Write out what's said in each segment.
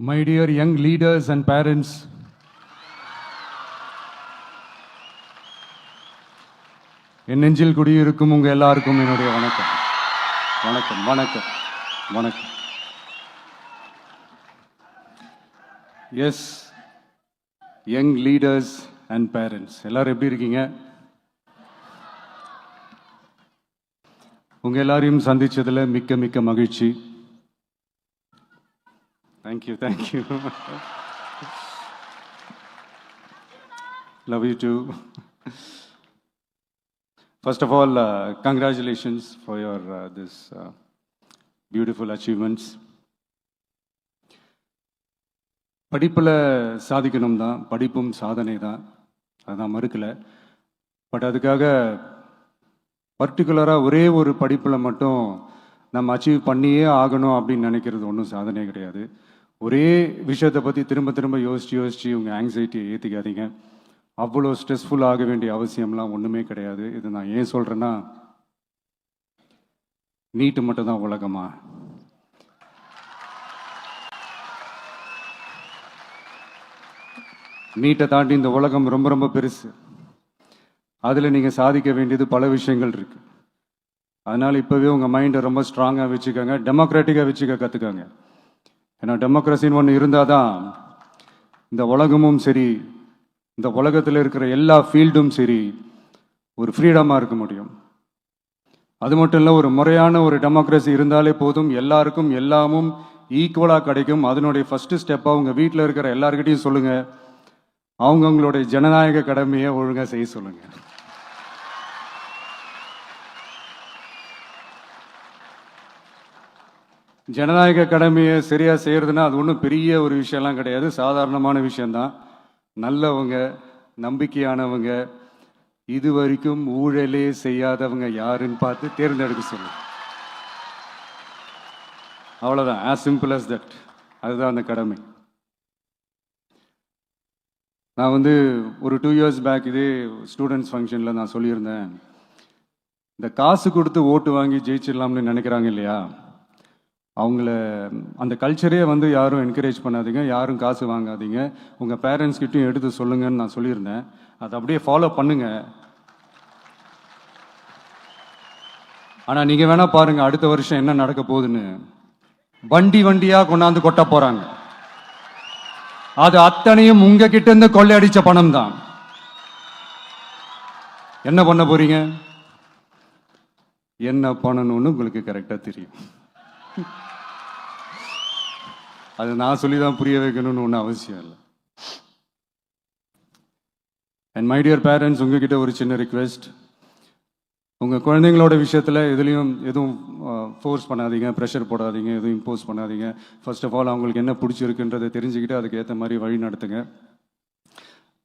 My dear young leaders and parents, என் நெஞ்சில் குடியிருக்கும் உங்க எல்லாருக்கும் என்னுடைய வணக்கம் வணக்கம் வணக்கம் வணக்கம். Yes, young leaders and parents எல்லாரும் எப்படி இருக்கீங்க? உங்க எல்லாரையும் சந்திச்சதுல மிக்க மிக்க மகிழ்ச்சி. Thank you thank you. Love you too. First of all, congratulations for your this beautiful achievements. படிப்பில் சாதிக்கணும் தான், படிப்பும் சாதனை தான், அதான் மறுக்கலை. பட் அதுக்காக பர்டிகுலராக ஒரே ஒரு படிப்பில் மட்டும் நம்ம அச்சீவ் பண்ணியே ஆகணும் அப்படின்னு நினைக்கிறது ஒன்றும் சாதனை கிடையாது. ஒரே விஷயத்தை பற்றி திரும்ப திரும்ப யோசித்து உங்கள் ஆங்ஸைட்டியை ஏற்றிக்காதீங்க. அவ்வளோ ஸ்ட்ரெஸ்ஃபுல் ஆக வேண்டிய அவசியம்லாம் ஒன்றுமே கிடையாது. இது நான் ஏன் சொல்கிறேன்னா, நீட்டு மட்டும் தான் உலகமா? நீட்டை தாண்டி இந்த உலகம் ரொம்ப ரொம்ப பெருசு. அதில் நீங்கள் சாதிக்க வேண்டியது பல விஷயங்கள் இருக்குது. அதனால் இப்போவே உங்கள் மைண்டை ரொம்ப ஸ்ட்ராங்காக வச்சுக்கோங்க, டெமோக்ராட்டிக்காக வச்சுக்க கற்றுக்கோங்க. ஏன்னா டெமோக்ரஸின்னு ஒன்று இருந்தால் தான் இந்த உலகமும் சரி, இந்த உலகத்தில் இருக்கிற எல்லா ஃபீல்டும் சரி ஒரு ஃப்ரீடமாக இருக்க முடியும். அது மட்டும் இல்லை, ஒரு முறையான ஒரு டெமோக்ரஸி இருந்தாலே போதும், எல்லாருக்கும் எல்லாமும் ஈக்குவலாக கிடைக்கும். அதனுடைய ஃபஸ்ட்டு ஸ்டெப்பாக உங்கள் வீட்டில் இருக்கிற எல்லாருக்கிட்டையும் சொல்லுங்கள், அவங்களுடைய ஜனநாயக கடமையை ஒழுங்காக செய்ய சொல்லுங்கள். ஜனநாயக கடமையை சரியாக செய்கிறதுனா அது ஒன்றும் பெரிய ஒரு விஷயம்லாம் கிடையாது, சாதாரணமான விஷயந்தான். நல்லவங்க, நம்பிக்கையானவங்க, இது வரைக்கும் ஊழலே செய்யாதவங்க யாருன்னு பார்த்து தேர்ந்தெடுக்க சொல்லுங்க. அவ்வளோதான், as simple as that. அதுதான் அந்த கடமை. நான் ஒரு 2 years பேக் இதே ஸ்டூடெண்ட்ஸ் ஃபங்க்ஷனில் நான் சொல்லியிருந்தேன், இந்த காசு கொடுத்து ஓட்டு வாங்கி ஜெயிச்சிடலாம்னு நினைக்கிறாங்க இல்லையா, அவங்கள அந்த கல்ச்சரே யாரும் என்கரேஜ் பண்ணாதீங்க, யாரும் காசு வாங்காதீங்க, உங்கள் பேரண்ட்ஸ்கிட்டையும் எடுத்து சொல்லுங்கன்னு நான் சொல்லியிருந்தேன். அதை அப்படியே ஃபாலோ பண்ணுங்க. ஆனால் நீங்கள் வேணால் பாருங்கள், அடுத்த வருஷம் என்ன நடக்க போகுதுன்னு. வண்டி வண்டியாக கொண்டாந்து கொட்ட போகிறாங்க. அது அத்தனையும் உங்ககிட்ட இருந்து கொள்ளையடிச்ச பணம் தான். என்ன பண்ண போறீங்க? என்ன பண்ணணும்னு உங்களுக்கு கரெக்டாக தெரியும். அது நான் சொல்லி தான் புரிய வைக்கணும்னு ஒன்றும் அவசியம் இல்லை. அண்ட் மை டியர் பேரண்ட்ஸ், உங்ககிட்ட ஒரு சின்ன ரிக்வெஸ்ட். உங்கள் குழந்தைங்களோட விஷயத்தில் எதுவும் ஃபோர்ஸ் பண்ணாதீங்க, ப்ரெஷர் போடாதீங்க, எதுவும் இம்போஸ் பண்ணாதீங்க. ஃபர்ஸ்ட் ஆஃப் ஆல் அவங்களுக்கு என்ன பிடிச்சிருக்குன்றதை தெரிஞ்சுக்கிட்டு அதுக்கு ஏற்ற மாதிரி வழி நடத்துங்க.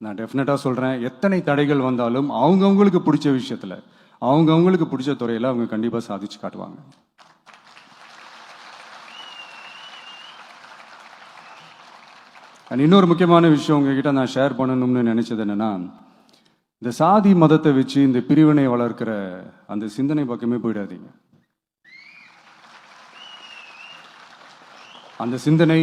நான் டெஃபினட்டாக சொல்கிறேன், எத்தனை தடைகள் வந்தாலும் அவங்கவுங்களுக்கு பிடிச்ச விஷயத்தில், அவங்கவுங்களுக்கு பிடிச்ச துறையில் அவங்க கண்டிப்பாக சாதிச்சு காட்டுவாங்க. அண்ட் இன்னொரு முக்கியமான விஷயம் உங்ககிட்ட நான் ஷேர் பண்ணணும்னு நினைச்சது என்னன்னா, இந்த சாதி மதத்தை வச்சு இந்த பிரிவினை வளர்க்கிற அந்த சிந்தனை பக்கமே போயிடாதீங்க. அந்த சிந்தனை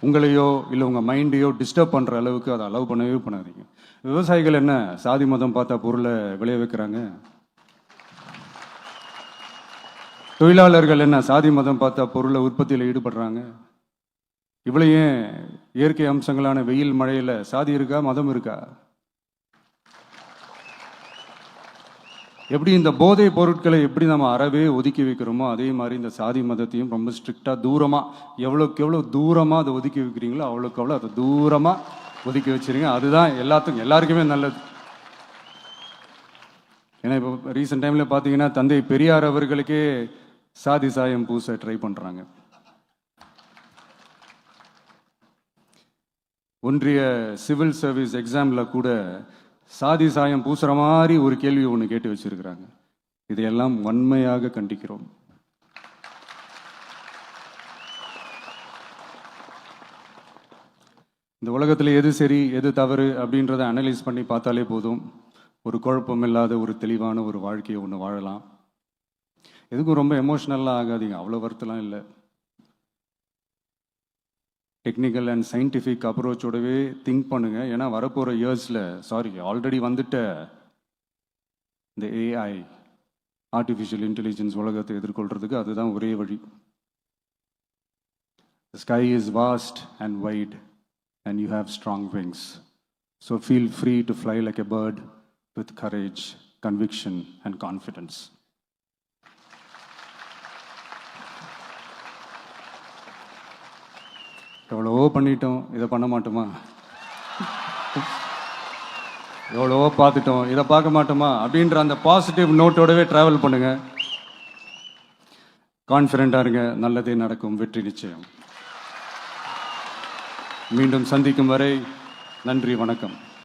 உங்களையோ இல்லை உங்கள் மைண்டையோ டிஸ்டர்ப் பண்ணுற அளவுக்கு அதை அலோவ் பண்ணவே பண்ணாதீங்க. விவசாயிகள் என்ன சாதி மதம் பார்த்தா பொருளை விளைய வைக்கிறாங்க? தொழிலாளர்கள் என்ன சாதி மதம் பார்த்தா பொருளை உற்பத்தியில் ஈடுபடுறாங்க? இவ்வளோ ஏன் இயற்கை அம்சங்களான வெயில் மழையில் சாதி இருக்கா, மதம் இருக்கா? எப்படி இந்த போதை பொருட்களை எப்படி நம்ம அறவே ஒதுக்கி வைக்கிறோமோ, அதே மாதிரி இந்த சாதி மதத்தையும் ரொம்ப ஸ்ட்ரிக்டாக தூரமாக, எவ்வளோக்கு எவ்வளோ தூரமாக அதை ஒதுக்கி வைக்கிறீங்களோ அவ்வளோக்கு எவ்வளோ அதை தூரமாக ஒதுக்கி வச்சுருங்க. அதுதான் எல்லாருக்குமே நல்லது. ஏன்னா இப்போ ரீசெண்ட் டைமில் பார்த்தீங்கன்னா, தந்தை பெரியார் அவர்களுக்கே சாதி சாயம் பூச ட்ரை பண்ணுறாங்க. ஒன்றிய சிவில் சர்வீஸ் எக்ஸாமில் கூட சாதி சாயம் பூசுகிற மாதிரி ஒரு கேள்வி ஒன்று கேட்டு வச்சிருக்கிறாங்க. இதையெல்லாம் வன்மையாக கண்டிக்கிறோம். இந்த உலகத்தில் எது சரி எது தவறு அப்படின்றத அனலைஸ் பண்ணி பார்த்தாலே போதும், ஒரு குழப்பம் இல்லாத ஒரு தெளிவான ஒரு வாழ்க்கையை ஒன்று வாழலாம். எதுக்கும் ரொம்ப எமோஷ்னலாக ஆகாதீங்க, அவ்வளோ வருத்தலாம் இல்லை. டெக்னிக்கல் அண்ட் சயின்டிஃபிக் அப்ரோச்சோடவே திங்க் பண்ணுங்கள். ஏன்னா வரப்போகிற இயர்ஸில் ஆல்ரெடி வந்துட்ட இந்த ஏஐ ஆர்டிஃபிஷியல் இன்டெலிஜென்ஸ் உலகத்தை எதிர்கொள்கிறதுக்கு அதுதான் ஒரே வழி. The sky is vast and wide and you have strong wings. So feel free to fly like a bird with courage, conviction and confidence. எவ்வளவோ பண்ணிட்டோம், இதை பண்ண மாட்டோமா? எவ்வளவோ பார்த்துட்டோம், இதை பார்க்க மாட்டோமா? அப்படின்ற அந்த பாசிட்டிவ் நோட்டோடவே ட்ராவல் பண்ணுங்க. கான்ஃபிடென்ட்டாக இருங்க, நல்லதே நடக்கும், வெற்றி நிச்சயம். மீண்டும் சந்திக்கும் வரை நன்றி, வணக்கம்.